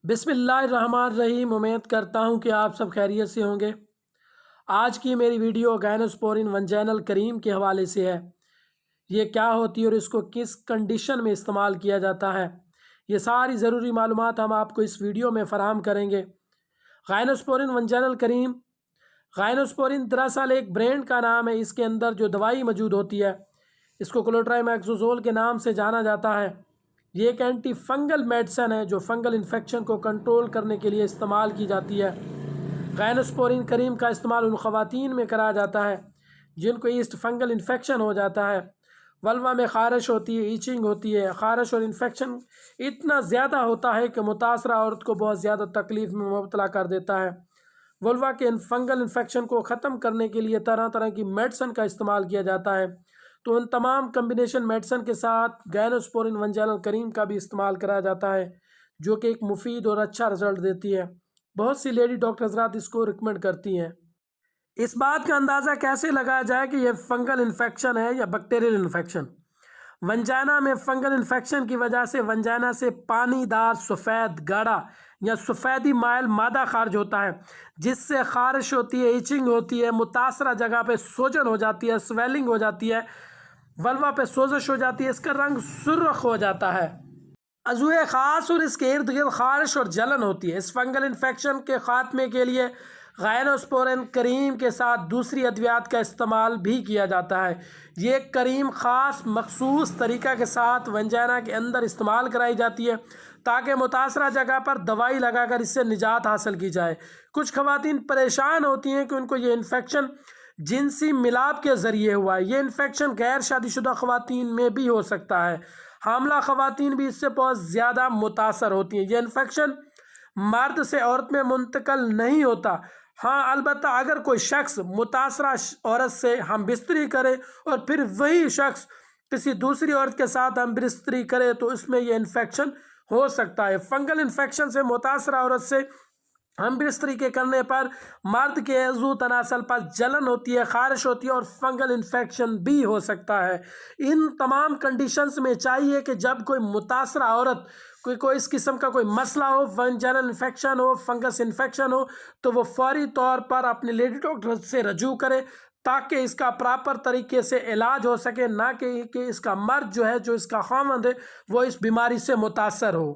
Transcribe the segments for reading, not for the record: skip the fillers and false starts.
بسم اللہ الرحمن الرحیم۔ امید کرتا ہوں کہ آپ سب خیریت سے ہوں گے۔ آج کی میری ویڈیو گائنوسپورین ونجینل کریم کے حوالے سے ہے۔ یہ کیا ہوتی ہے اور اس کو کس کنڈیشن میں استعمال کیا جاتا ہے، یہ ساری ضروری معلومات ہم آپ کو اس ویڈیو میں فراہم کریں گے۔ گائنوسپورین ونجینل کریم، گائنوسپورین دراصل ایک برانڈ کا نام ہے۔ اس کے اندر جو دوائی موجود ہوتی ہے اس کو کلوٹرائماکسوزول کے نام سے جانا جاتا ہے۔ یہ ایک اینٹی فنگل میڈیسن ہے جو فنگل انفیکشن کو کنٹرول کرنے کے لیے استعمال کی جاتی ہے۔ گائنوسپورین کریم کا استعمال ان خواتین میں کرایا جاتا ہے جن کو ایسٹ فنگل انفیکشن ہو جاتا ہے، ولوا میں خارش ہوتی ہے، ایچنگ ہوتی ہے۔ خارش اور انفیکشن اتنا زیادہ ہوتا ہے کہ متاثرہ عورت کو بہت زیادہ تکلیف میں مبتلا کر دیتا ہے۔ ولوا کے فنگل انفیکشن کو ختم کرنے کے لیے طرح طرح کی میڈیسن کا استعمال کیا جاتا ہے، تو ان تمام کمبینیشن میڈیسن کے ساتھ گائنوسپورین ونجینل کریم کا بھی استعمال کرایا جاتا ہے، جو کہ ایک مفید اور اچھا رزلٹ دیتی ہے۔ بہت سی لیڈی ڈاکٹر حضرات اس کو ریکمنڈ کرتی ہیں۔ اس بات کا اندازہ کیسے لگایا جائے کہ یہ فنگل انفیکشن ہے یا بیکٹیریل انفیکشن؟ ونجائنا میں فنگل انفیکشن کی وجہ سے ونجائنا سے پانی دار سفید گاڑھا یا سفیدی مائل مادہ خارج ہوتا ہے، جس سے خارش ہوتی ہے، ایچنگ ہوتی ہے، متاثرہ جگہ پہ سوجن ہو جاتی ہے، سویلنگ ہو جاتی ہے، ولوا پہ سوزش ہو جاتی ہے، اس کا رنگ سرخ ہو جاتا ہے، عضو خاص اور اس کے ارد گرد خارش اور جلن ہوتی ہے۔ اس فنگل انفیکشن کے خاتمے کے لیے گائنوسپورین کریم کے ساتھ دوسری ادویات کا استعمال بھی کیا جاتا ہے۔ یہ کریم خاص مخصوص طریقہ کے ساتھ ونجائنا کے اندر استعمال کرائی جاتی ہے تاکہ متاثرہ جگہ پر دوائی لگا کر اس سے نجات حاصل کی جائے۔ کچھ خواتین پریشان ہوتی ہیں کہ ان کو یہ انفیکشن جنسی ملاپ کے ذریعے ہوا ہے۔ یہ انفیکشن غیر شادی شدہ خواتین میں بھی ہو سکتا ہے، حاملہ خواتین بھی اس سے بہت زیادہ متاثر ہوتی ہیں۔ یہ انفیکشن مرد سے عورت میں منتقل نہیں ہوتا، ہاں البتہ اگر کوئی شخص متاثرہ عورت سے ہم بستری کرے اور پھر وہی شخص کسی دوسری عورت کے ساتھ ہم بستری کرے تو اس میں یہ انفیکشن ہو سکتا ہے۔ فنگل انفیکشن سے متاثرہ عورت سے ہم بستری کے کرنے پر مرد کے عضو تناسل پر جلن ہوتی ہے، خارش ہوتی ہے اور فنگل انفیکشن بھی ہو سکتا ہے۔ ان تمام کنڈیشنز میں چاہیے کہ جب کوئی متاثرہ عورت کوئی اس قسم کا کوئی مسئلہ ہو، ونجینل انفیکشن ہو، فنگس انفیکشن ہو، تو وہ فوری طور پر اپنے لیڈی ڈاکٹر سے رجوع کرے تاکہ اس کا پراپر طریقے سے علاج ہو سکے، نہ کہ اس کا مرد جو ہے، جو اس کا خاوند ہے، وہ اس بیماری سے متاثر ہو۔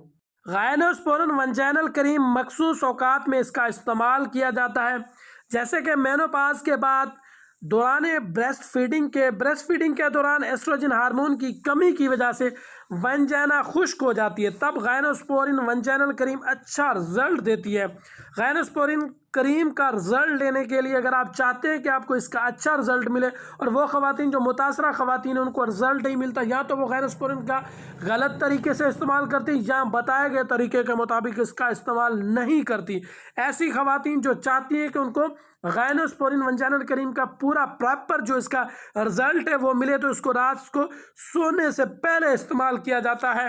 گائنوسپورین ونجینل کریم مخصوص اوقات میں اس کا استعمال کیا جاتا ہے، جیسے کہ مینوپاز کے بعد، دوران بریسٹ فیڈنگ کے دوران ایسٹروجن ہارمون کی کمی کی وجہ سے ونجائنا خشک ہو جاتی ہے، تب گائنوسپورین ونجینل کریم اچھا رزلٹ دیتی ہے۔ گائنوسپورین کریم کا رزلٹ لینے کے لیے اگر آپ چاہتے ہیں کہ آپ کو اس کا اچھا رزلٹ ملے اور وہ خواتین جو متاثرہ خواتین ہیں ان کو رزلٹ نہیں ملتا، یا تو وہ گائنوسپورین کا غلط طریقے سے استعمال کرتی یا بتائے گئے طریقے کے مطابق اس کا استعمال نہیں کرتی، ایسی خواتین جو چاہتی ہیں کہ ان کو گائنوسپورین ونجینل کریم کا پورا پراپر جو اس کا رزلٹ ہے وہ ملے، تو اس کو رات کو سونے سے پہلے استعمال کیا جاتا ہے۔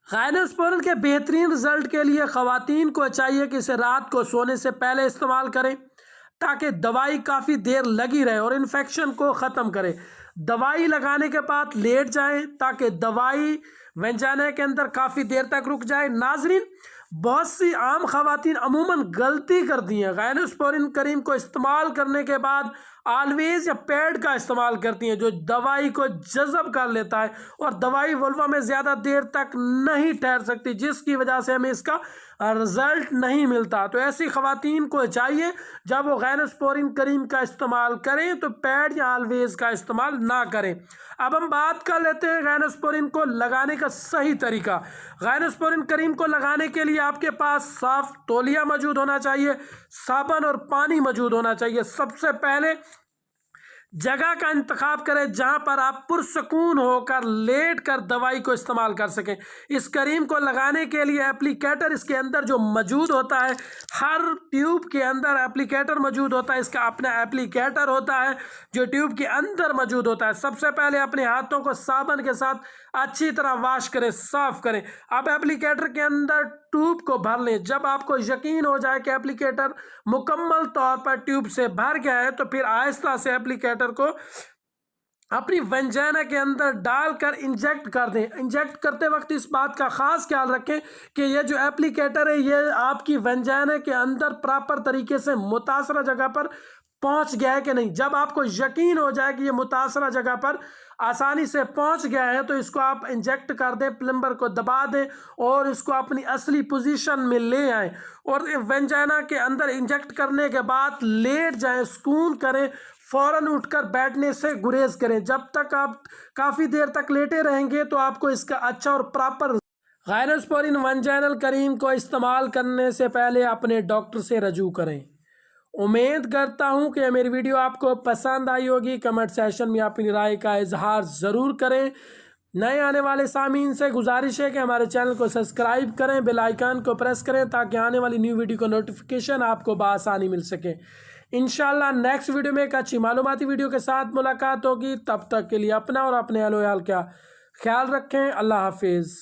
گائنوسپورین کے بہترین رزلٹ کے لیے خواتین کو چاہیے کہ اسے رات کو سونے سے پہلے استعمال کریں تاکہ دوائی کافی دیر لگی رہے اور انفیکشن کو ختم کرے۔ دوائی لگانے کے بعد لیٹ جائیں تاکہ دوائی ونجائنا کے اندر کافی دیر تک رک جائے۔ ناظرین، بہت سی عام خواتین عموماً غلطی کرتی ہیں، گائنوسپورین کریم کو استعمال کرنے کے بعد آلویز یا پیڈ کا استعمال کرتی ہیں جو دوائی کو جذب کر لیتا ہے اور دوائی ولوا میں زیادہ دیر تک نہیں ٹھہر سکتی، جس کی وجہ سے ہمیں اس کا رزلٹ نہیں ملتا۔ تو ایسی خواتین کو چاہیے جب وہ گائنوسپورین کریم کا استعمال کریں تو پیڈ یا آلویز کا استعمال نہ کریں۔ اب ہم بات کر لیتے ہیں گائنوسپورین کو لگانے کا صحیح طریقہ۔ گائنوسپورین کریم کو لگانے کے لیے آپ کے پاس صاف تولیہ موجود ہونا چاہیے، صابن اور پانی موجود ہونا چاہیے۔ سب سے پہلے جگہ کا انتخاب کریں جہاں پر آپ پرسکون ہو کر لیٹ کر دوائی کو استعمال کر سکیں۔ اس کریم کو لگانے کے لیے اپلیکیٹر اس کے اندر جو موجود ہوتا ہے، ہر ٹیوب کے اندر اپلیکیٹر موجود ہوتا ہے، اس کا اپنا اپلیکیٹر ہوتا ہے جو ٹیوب کے اندر موجود ہوتا ہے۔ سب سے پہلے اپنے ہاتھوں کو صابن کے ساتھ اچھی طرح واش کریں، صاف کریں۔ اب اپلیکیٹر کے اندر ٹیوب کو بھر لیں۔ جب آپ کو یقین ہو جائے کہ اپلیکیٹر مکمل طور پر ٹیوب سے بھر گیا ہے تو پھر آہستہ سے اپلیکیٹر کو اپنی وینجائنا کے اندر ڈال کر انجیکٹ کر دیں۔ انجیکٹ کرتے وقت اس بات کا خاص خیال رکھیں کہ یہ جو ایپلیکیٹر ہے یہ آپ کی وینجائنا کے اندر پراپر طریقے سے متاثرہ جگہ پر پہنچ گیا ہے کہ نہیں۔ جب آپ کو یقین ہو جائے کہ یہ متاثرہ جگہ پر آسانی سے پہنچ گیا ہے تو اس کو آپ انجیکٹ کر دیں، پلمبر کو دبا دیں اور اس کو اپنی اصلی پوزیشن میں لے آئیں، اور وینجائنا کے اندر انجیکٹ کرنے کے بعد لیٹ جائیں، سکون کریں، فوراً اٹھ کر بیٹھنے سے گریز کریں۔ جب تک آپ کافی دیر تک لیٹے رہیں گے تو آپ کو اس کا اچھا اور پراپر غائنوسپورین ونجائنل کریم کو استعمال کرنے سے پہلے اپنے ڈاکٹر سے رجوع کریں۔ امید کرتا ہوں کہ میری ویڈیو آپ کو پسند آئی ہوگی۔ کمنٹ سیشن میں اپنی رائے کا اظہار ضرور کریں۔ نئے آنے والے سامعین سے گزارش ہے کہ ہمارے چینل کو سبسکرائب کریں، بیل آئیکن کو پریس کریں تاکہ آنے والی نیو ویڈیو کا نوٹیفیکیشن آپ کو بآسانی مل سکے۔ انشاءاللہ نیکسٹ ویڈیو میں ایک اچھی معلوماتی ویڈیو کے ساتھ ملاقات ہوگی۔ تب تک کے لیے اپنا اور اپنے اہل و عیال کا خیال رکھیں۔ اللہ حافظ۔